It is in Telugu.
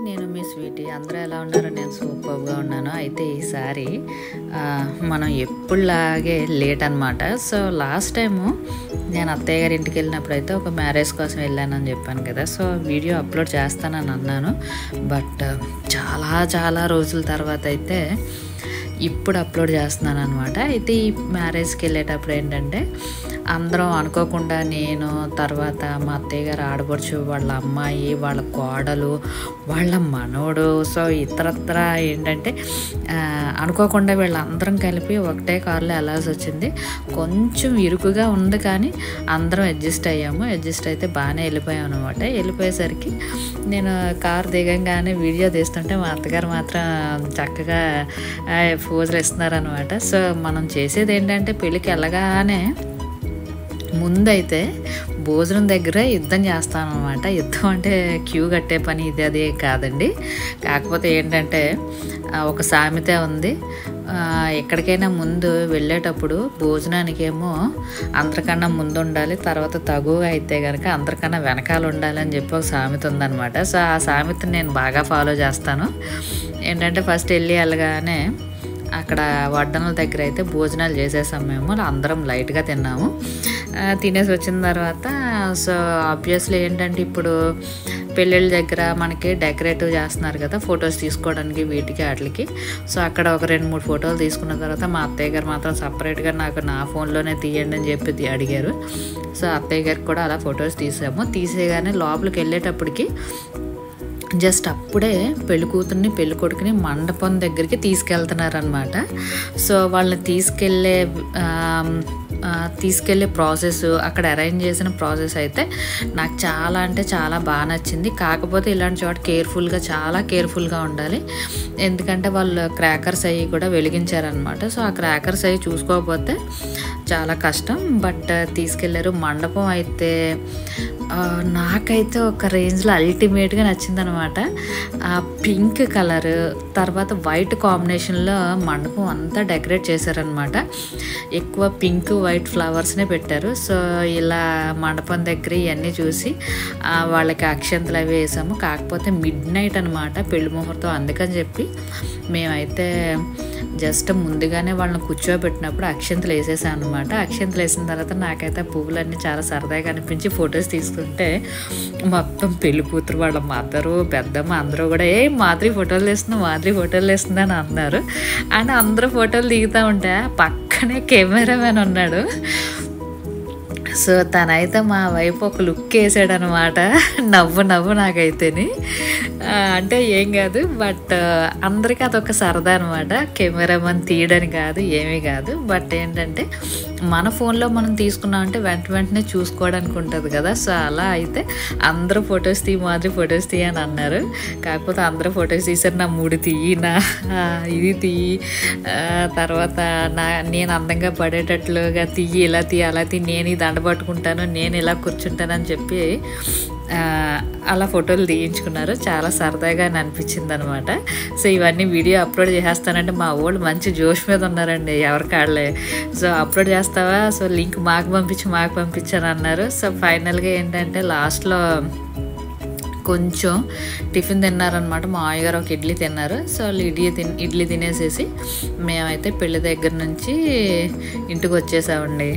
నేను మీ స్వీటీ. అందరూ ఎలా ఉన్నారో నేను సూపర్గా ఉన్నాను. అయితే ఈసారి మనం ఎప్పుడులాగే లేట్ అనమాట. సో లాస్ట్ టైము నేను అత్తయ్య గారి ఇంటికి వెళ్ళినప్పుడు అయితే ఒక మ్యారేజ్ కోసం వెళ్ళానని చెప్పాను కదా. సో వీడియో అప్లోడ్ చేస్తానని అన్నాను. బట్ చాలా రోజుల తర్వాత అయితే ఇప్పుడు అప్లోడ్ చేస్తున్నాను అనమాట. అయితే ఈ మ్యారేజ్కి వెళ్ళేటప్పుడు ఏంటంటే అందరం అనుకోకుండా నేను, తర్వాత మా అత్తయ్య గారు ఆడపడుచు, వాళ్ళ అమ్మాయి, వాళ్ళ కోడలు, వాళ్ళ మనవడు, సో ఇతరత్ర ఏంటంటే అనుకోకుండా వీళ్ళందరం కలిపి ఒకటే కారులో వెళ్ళాల్సి వచ్చింది. కొంచెం ఇరుకుగా ఉంది కానీ అందరం అడ్జస్ట్ అయ్యాము. అడ్జస్ట్ అయితే బాగానే వెళ్ళిపోయాం అనమాట. వెళ్ళిపోయేసరికి నేను కారు దిగంగానే వీడియో తీస్తుంటే మా అత్తగారు మాత్రం చక్కగా పోజులు ఇస్తున్నారనమాట. సో మనం చేసేది ఏంటంటే పెళ్ళికి వెళ్ళగానే ముందైతే భోజనం దగ్గర యుద్ధం చేస్తాను అనమాట. యుద్ధం అంటే క్యూ కట్టే పని ఇది అదే కాదండి. కాకపోతే ఏంటంటే ఒక సామెత ఉంది, ఎక్కడికైనా ముందు వెళ్ళేటప్పుడు భోజనానికేమో అందరికన్నా ముందు ఉండాలి, తర్వాత తగువగా అయితే కనుక అందరికన్నా వెనకాల ఉండాలి అని చెప్పి ఒక సామెత ఉందన్నమాట. సో ఆ సామెతని నేను బాగా ఫాలో చేస్తాను. ఏంటంటే ఫస్ట్ వెళ్ళగానే అక్కడ వడ్డనల దగ్గర అయితే భోజనాలు చేసేసాం మేము. అందరం లైట్గా తిన్నాము. తినేసి వచ్చిన తర్వాత సో ఆబ్వియస్లీ ఏంటంటే ఇప్పుడు పెళ్ళిళ్ళ దగ్గర మనకి డెకరేటివ్ చేస్తున్నారు కదా, ఫొటోస్ తీసుకోవడానికి వీటికి వాటికి. సో అక్కడ ఒక 2-3 ఫోటోలు తీసుకున్న తర్వాత మా అత్తయ్య గారు మాత్రం సపరేట్గా నాకు నా ఫోన్లోనే తీయండి అని చెప్పి అడిగారు. సో అత్తయ్య గారికి కూడా అలా ఫొటోస్ తీసాము. తీసేగానే లోపలికి వెళ్ళేటప్పటికి జస్ట్ అప్పుడే పెళ్లి కూతుర్ని పెళ్లి కొడుకుని మండపం దగ్గరికి తీసుకెళ్తున్నారనమాట. సో వాళ్ళని తీసుకెళ్ళే ప్రాసెస్, అక్కడ అరేంజ్ చేసిన ప్రాసెస్ అయితే నాకు చాలా అంటే చాలా బాగా నచ్చింది. కాకపోతే ఇలాంటి చోట చాలా కేర్ఫుల్గా ఉండాలి. ఎందుకంటే వాళ్ళు క్రాకర్స్ అవి కూడా వెలిగించారనమాట. సో ఆ క్రాకర్స్ అవి చూసుకోకపోతే చాలా కష్టం. బట్ తీసుకెళ్లారు. మండపం అయితే నాకైతే ఒక రేంజ్లో అల్టిమేట్గా నచ్చిందనమాట. ఆ పింక్ కలర్ తర్వాత వైట్ కాంబినేషన్లో మండపం అంతా డెకరేట్ చేశారనమాట. ఎక్కువ పింక్ వైట్ ఫ్లవర్స్నే పెట్టారు. సో ఇలా మండపం దగ్గర ఇవన్నీ చూసి వాళ్ళకి అక్షంతలు అవి వేసాము. కాకపోతే మిడ్ నైట్ అనమాట పెళ్లి ముహూర్తం. అందుకని చెప్పి మేమైతే జస్ట్ ముందుగానే వాళ్ళని కూర్చోబెట్టినప్పుడు అక్షంతలు వేసేసాను అనమాట. అక్షంతలు వేసిన తర్వాత నాకైతే పువ్వులన్నీ చాలా సరదాగా అనిపించి ఫొటోస్ తీసుకుంటే మొత్తం పెళ్లి కూతురు వాళ్ళ మదరు పెద్దమ్మ అందరూ కూడా మాదిరి ఫోటోలు వేస్తుందా అని అన్నారు. అని అందరూ ఫోటోలు దిగుతూ ఉంటే పక్కనే కెమెరామెన్ ఉన్నాడు. సో తనైతే మా వైపు ఒక లుక్ వేసాడనమాట. నవ్వు నాకైతేని. అంటే ఏం కాదు, బట్ అందరికీ అదొక సరదా అనమాట. కెమెరామన్ తీయడానికి కాదు, ఏమీ కాదు. బట్ ఏంటంటే మన ఫోన్లో మనం తీసుకున్నామంటే వెంటనే చూసుకోవడానికి ఉంటుంది కదా. సో అలా అయితే అందరూ ఫొటోస్ తీయి అని అన్నారు. కాకపోతే అందరూ ఫొటోస్ తీసారు. నా మూడు తీయి, నా ఇది తీయి, తర్వాత నేను అందంగా పడేటట్లుగా తీయి, ఇలా తీయి, అలా తీయి, నేను ఈ దండ పట్టుకుంటాను, నేను ఇలా కూర్చుంటానని చెప్పి అలా ఫోటోలు తీయించుకున్నారు. చాలా సరదాగా అనిపించింది అనమాట. సో ఇవన్నీ వీడియో అప్లోడ్ చేసేస్తానంటే మా వాళ్ళు మంచి జోష్ మీద ఉన్నారండి, ఎవరికాళ్ళే. సో అప్లోడ్ చేస్తావా, సో లింక్ మాకు పంపించని అన్నారు. సో ఫైనల్గా ఏంటంటే లాస్ట్లో కొంచెం టిఫిన్ తిన్నారనమాట. మా మామయ్య గారు ఒక ఇడ్లీ తిన్నారు. సో వాళ్ళు ఇడ్లీ తినేసేసి మేమైతే పెళ్లి దగ్గర నుంచి ఇంటికి వచ్చేసామండి.